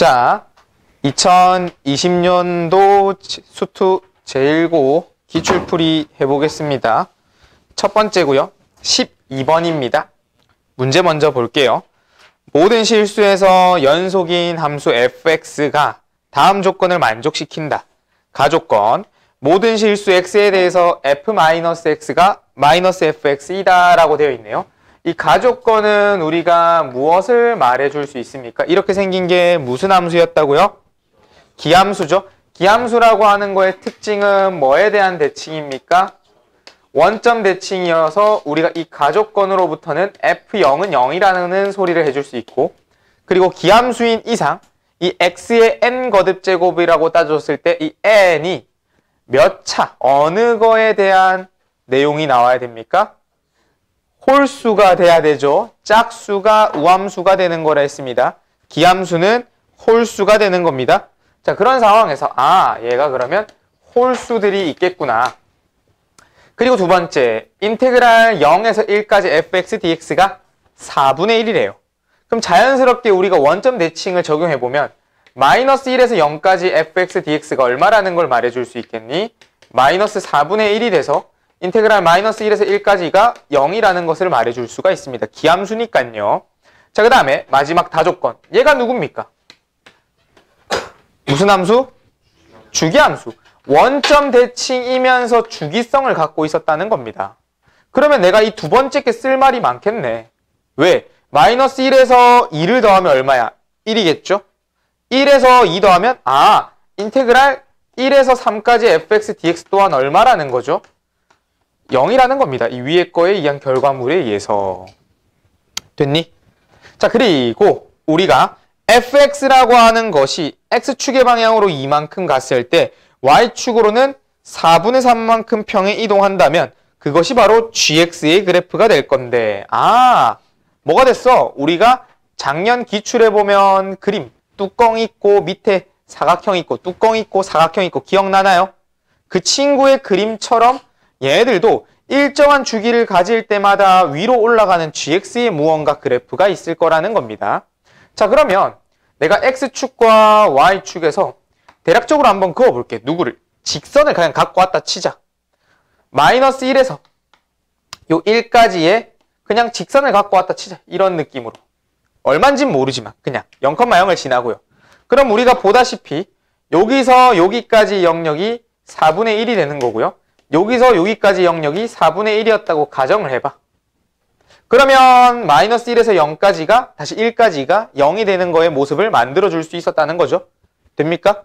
자, 2020년도 수투 제1고 기출풀이 해보겠습니다. 첫 번째고요. 12번입니다. 문제 먼저 볼게요. 모든 실수에서 연속인 함수 fx가 다음 조건을 만족시킨다. 가조건, 모든 실수 x에 대해서 f-x가 -fx이다 라고 되어 있네요. 이 가조건은 우리가 무엇을 말해줄 수 있습니까? 이렇게 생긴 게 무슨 함수였다고요? 기함수죠. 기함수라고 하는 거의 특징은 뭐에 대한 대칭입니까? 원점 대칭이어서 우리가 이 가조건으로부터는 f0은 0이라는 소리를 해줄 수 있고, 그리고 기함수인 이상 이 x의 n 거듭 제곱이라고 따졌을 때 이 n이 몇 차, 어느 거에 대한 내용이 나와야 됩니까? 홀수가 돼야 되죠. 짝수가 우함수가 되는 거라 했습니다. 기함수는 홀수가 되는 겁니다. 자, 그런 상황에서 얘가 그러면 홀수들이 있겠구나. 그리고 두 번째, 인테그랄 0에서 1까지 fx dx가 4분의 1이래요. 그럼 자연스럽게 우리가 원점 대칭을 적용해보면 -1에서 0까지 fx dx가 얼마라는 걸 말해줄 수 있겠니? -4분의 1이 돼서 인테그랄 -1에서 1까지가 0이라는 것을 말해줄 수가 있습니다. 기함수니까요. 자, 그 다음에 마지막 다조건. 얘가 누굽니까? 무슨 함수? 주기함수. 원점 대칭이면서 주기성을 갖고 있었다는 겁니다. 그러면 내가 이 두 번째 게 쓸 말이 많겠네. 왜? -1에서 2를 더하면 얼마야? 1이겠죠? 1에서 2 더하면 인테그랄 1에서 3까지 fx dx 또한 얼마라는 거죠? 0이라는 겁니다. 이 위에 거에 의한 결과물에 의해서. 됐니? 자, 그리고 우리가 fx라고 하는 것이 x축의 방향으로 이만큼 갔을 때 y축으로는 4분의 3만큼 평에 이동한다면 그것이 바로 gx의 그래프가 될 건데, 뭐가 됐어? 우리가 작년 기출해보면 그림, 뚜껑 있고 밑에 사각형 있고 뚜껑 있고 사각형 있고 기억나나요? 그 친구의 그림처럼 얘네들도 일정한 주기를 가질 때마다 위로 올라가는 gx의 무언가 그래프가 있을 거라는 겁니다. 자, 그러면 내가 x축과 y축에서 대략적으로 한번 그어볼게. 누구를? 직선을 그냥 갖고 왔다 치자. -1에서 요 1까지의 그냥 직선을 갖고 왔다 치자. 이런 느낌으로. 얼만진 모르지만 그냥 0,0을 지나고요. 그럼 우리가 보다시피 여기서 여기까지 영역이 4분의 1이 되는 거고요. 여기서 여기까지 영역이 4분의 1이었다고 가정을 해봐. 그러면 -1에서 0까지가 다시 1까지가 0이 되는 거의 모습을 만들어줄 수 있었다는 거죠. 됩니까?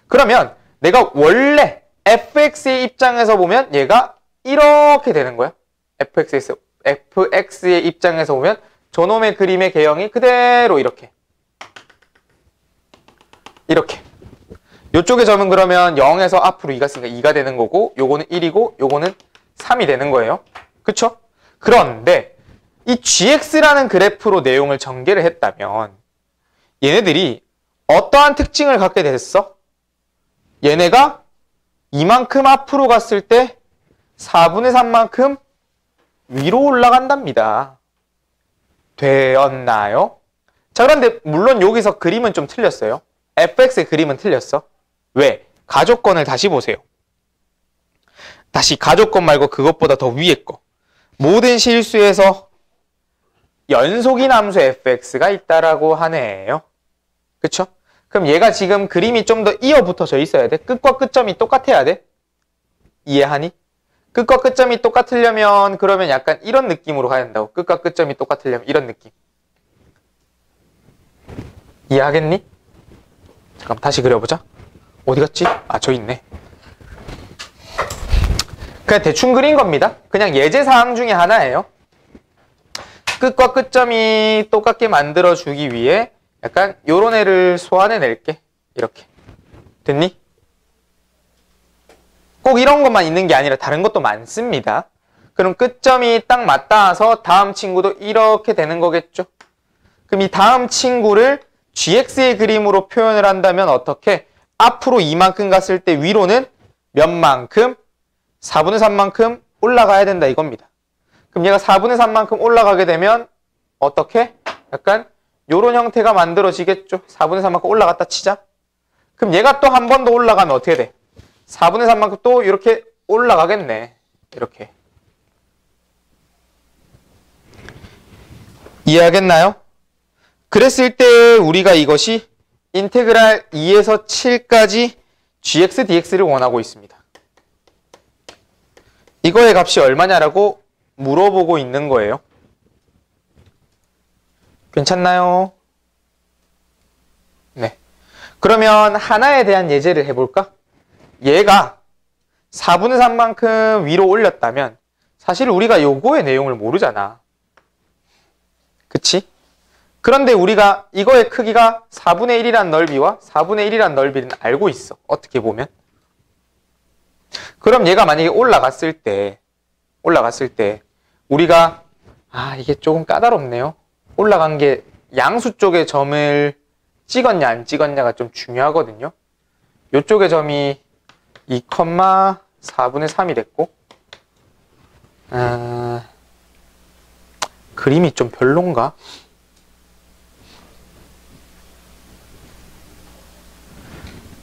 그러면 내가 원래 fx의 입장에서 보면 얘가 이렇게 되는 거야. fx의 입장에서 보면 저놈의 그림의 개형이 그대로 이렇게. 요쪽의 점은 그러면 0에서 앞으로 2가 있으니까 2가 되는 거고, 요거는 1이고 요거는 3이 되는 거예요. 그쵸? 그런데 이 gx라는 그래프로 내용을 전개를 했다면 얘네들이 어떠한 특징을 갖게 됐어? 얘네가 이만큼 앞으로 갔을 때 4분의 3만큼 위로 올라간답니다. 되었나요? 자, 그런데 물론 여기서 그림은 좀 틀렸어요. fx의 그림은 틀렸어. 왜? 가조건을 다시 보세요. 다시 가조건 말고 그것보다 더 위에 거. 모든 실수에서 연속인 함수 fx가 있다라고 하네요. 그쵸? 그럼 얘가 지금 그림이 좀 더 이어 붙어져 있어야 돼. 끝과 끝점이 똑같아야 돼. 이해하니? 끝과 끝점이 똑같으려면 그러면 약간 이런 느낌으로 가야 된다고. 끝과 끝점이 똑같으려면 이런 느낌. 이해하겠니? 잠깐 다시 그려보자. 어디 갔지? 저 있네. 그냥 대충 그린 겁니다. 그냥 예제사항 중에 하나예요. 끝과 끝점이 똑같게 만들어주기 위해 약간 요런 애를 소환해낼게. 이렇게. 됐니? 꼭 이런 것만 있는 게 아니라 다른 것도 많습니다. 그럼 끝점이 딱 맞닿아서 다음 친구도 이렇게 되는 거겠죠? 그럼 이 다음 친구를 gx의 그림으로 표현을 한다면 어떻게? 앞으로 이만큼 갔을 때 위로는 몇 만큼? 4분의 3만큼 올라가야 된다 이겁니다. 그럼 얘가 4분의 3만큼 올라가게 되면 어떻게? 약간 요런 형태가 만들어지겠죠. 4분의 3만큼 올라갔다 치자. 그럼 얘가 또 한 번 더 올라가면 어떻게 돼? 4분의 3만큼 또 이렇게 올라가겠네. 이렇게. 이해하겠나요? 그랬을 때 우리가 이것이 인테그랄 2에서 7까지 gx dx를 원하고 있습니다. 이거의 값이 얼마냐라고 물어보고 있는 거예요. 괜찮나요? 네. 그러면 하나에 대한 예제를 해볼까? 얘가 4분의 3만큼 위로 올렸다면 사실 우리가 요거의 내용을 모르잖아. 그치? 그런데 우리가 이거의 크기가 4분의 1이란 넓이와 4분의 1이란 넓이는 알고 있어. 어떻게 보면. 그럼 얘가 만약에 올라갔을 때 우리가 이게 조금 까다롭네요. 올라간 게 양수 쪽의 점을 찍었냐 안 찍었냐가 좀 중요하거든요. 요쪽의 점이 2,4분의 3이 됐고 그림이 좀 별론가?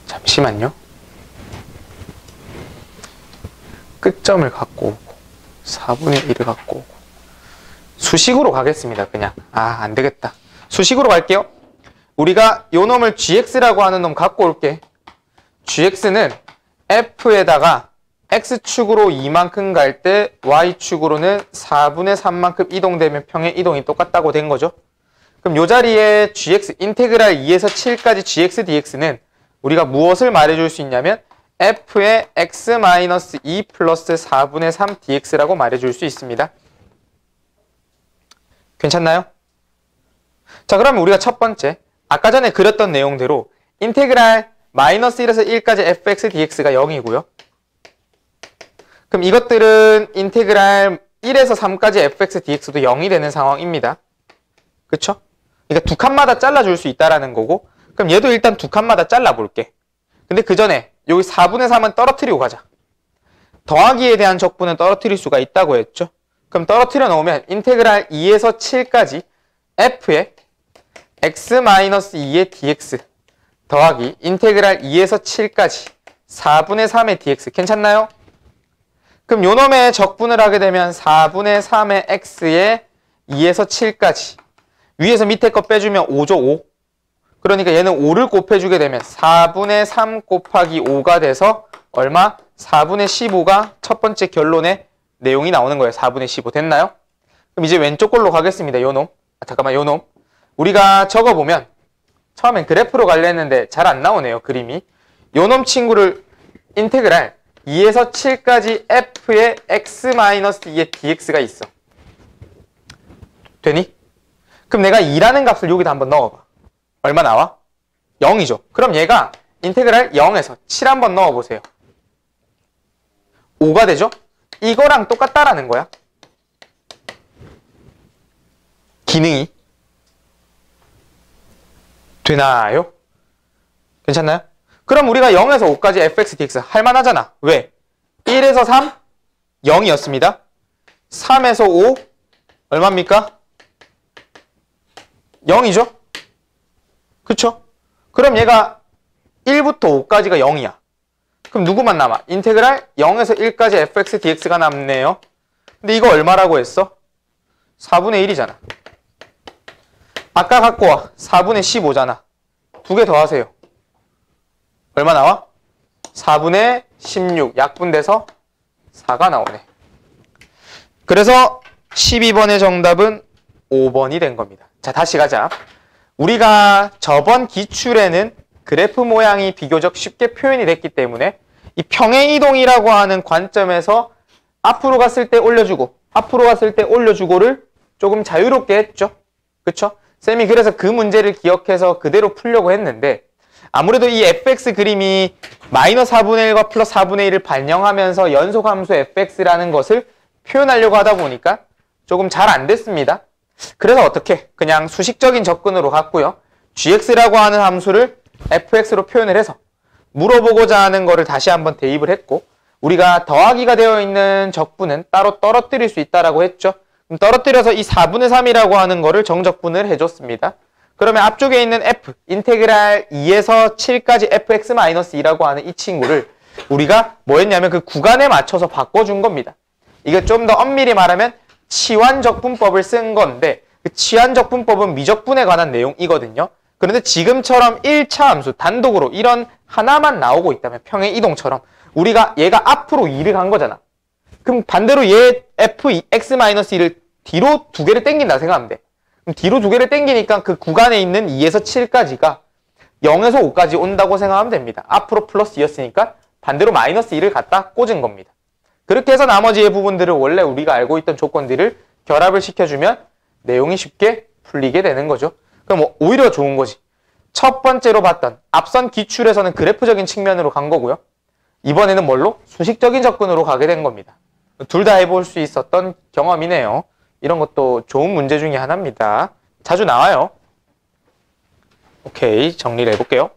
잠시만요. 끝점을 갖고 오고 4분의 1을 갖고 오고 수식으로 가겠습니다. 그냥 안 되겠다. 수식으로 갈게요. 우리가 요 놈을 gx라고 하는 놈 갖고 올게. gx는 f에다가 x축으로 2만큼 갈 때 y축으로는 4분의 3만큼 이동되면 평행 이동이 똑같다고 된 거죠. 그럼 요 자리에 gx 인테그랄 2에서 7까지 gx dx는 우리가 무엇을 말해줄 수 있냐면 f의 x-2 플러스 4분의 3 dx라고 말해줄 수 있습니다. 괜찮나요? 자, 그러면 우리가 첫 번째 아까 전에 그렸던 내용대로 인테그랄 -1에서 1까지 fx dx가 0이고요. 그럼 이것들은 인테그랄 1에서 3까지 fx dx도 0이 되는 상황입니다. 그쵸? 그러니까 두 칸마다 잘라줄 수 있다라는 거고, 그럼 얘도 일단 두 칸마다 잘라볼게. 근데 그 전에 여기 4분의 3은 떨어뜨리고 가자. 더하기에 대한 적분은 떨어뜨릴 수가 있다고 했죠. 그럼 떨어뜨려 놓으면 인테그랄 2에서 7까지 f의 x-2의 dx 더하기 인테그랄 2에서 7까지 4분의 3의 dx 괜찮나요? 그럼 요 놈의 적분을 하게 되면 4분의 3의 x의 2에서 7까지 위에서 밑에 거 빼주면 5죠. 5. 그러니까 얘는 5를 곱해주게 되면 4분의 3 곱하기 5가 돼서 얼마? 4분의 15가 첫 번째 결론의 내용이 나오는 거예요. 4분의 15 됐나요? 그럼 이제 왼쪽 걸로 가겠습니다. 요 놈. 잠깐만 요 놈. 우리가 적어보면 처음엔 그래프로 가려 했는데 잘 안 나오네요. 그림이. 요 놈 친구를 인테그랄 2에서 7까지 f의 x-2의 dx가 있어. 되니? 그럼 내가 2라는 값을 여기다 한번 넣어봐. 얼마 나와? 0이죠. 그럼 얘가 인테그랄 0에서 7 한번 넣어보세요. 5가 되죠? 이거랑 똑같다라는 거야. 기능이. 되나요? 괜찮나요? 그럼 우리가 0에서 5까지 fx dx 할만하잖아. 왜? 1에서 3 0이었습니다. 3에서 5 얼마입니까? 0이죠? 그쵸? 그럼 얘가 1부터 5까지가 0이야. 그럼 누구만 남아? 인테그랄 0에서 1까지 fx dx가 남네요. 근데 이거 얼마라고 했어? 4분의 1이잖아. 아까 갖고 와. 4분의 15잖아. 두 개 더 하세요. 얼마 나와? 4분의 16. 약분돼서 4가 나오네. 그래서 12번의 정답은 5번이 된 겁니다. 자, 다시 가자. 우리가 저번 기출에는 그래프 모양이 비교적 쉽게 표현이 됐기 때문에 이 평행이동이라고 하는 관점에서 앞으로 갔을 때 올려주고 앞으로 갔을 때 올려주고를 조금 자유롭게 했죠. 그쵸? 쌤이 그래서 그 문제를 기억해서 그대로 풀려고 했는데 아무래도 이 fx 그림이 마이너스 4분의 1과 플러스 4분의 1을 반영하면서 연속함수 fx라는 것을 표현하려고 하다 보니까 조금 잘 안 됐습니다. 그래서 어떻게? 그냥 수식적인 접근으로 갔고요. gx라고 하는 함수를 fx로 표현을 해서 물어보고자 하는 거를 다시 한번 대입을 했고 우리가 더하기가 되어 있는 적분은 따로 떨어뜨릴 수 있다라고 했죠. 그럼 떨어뜨려서 이 4분의 3이라고 하는 거를 정적분을 해줬습니다. 그러면 앞쪽에 있는 f, 인테그랄 2에서 7까지 fx-2라고 하는 이 친구를 우리가 뭐 했냐면 그 구간에 맞춰서 바꿔준 겁니다. 이게 좀 더 엄밀히 말하면 치환적분법을 쓴 건데 그 치환적분법은 미적분에 관한 내용이거든요. 그런데 지금처럼 1차 함수 단독으로 이런 하나만 나오고 있다면 평행 이동처럼 우리가 얘가 앞으로 2를 간 거잖아. 그럼 반대로 얘 fx-2를 뒤로 두 개를 당긴다 생각하면 돼. 그럼 뒤로 두 개를 당기니까 그 구간에 있는 2에서 7까지가 0에서 5까지 온다고 생각하면 됩니다. 앞으로 플러스 2였으니까 반대로 마이너스 2를 갖다 꽂은 겁니다. 그렇게 해서 나머지의 부분들을 원래 우리가 알고 있던 조건들을 결합을 시켜주면 내용이 쉽게 풀리게 되는 거죠. 그럼 뭐 오히려 좋은 거지. 첫 번째로 봤던 앞선 기출에서는 그래프적인 측면으로 간 거고요. 이번에는 뭘로? 수식적인 접근으로 가게 된 겁니다. 둘 다 해볼 수 있었던 경험이네요. 이런 것도 좋은 문제 중에 하나입니다. 자주 나와요. 오케이, 정리를 해볼게요.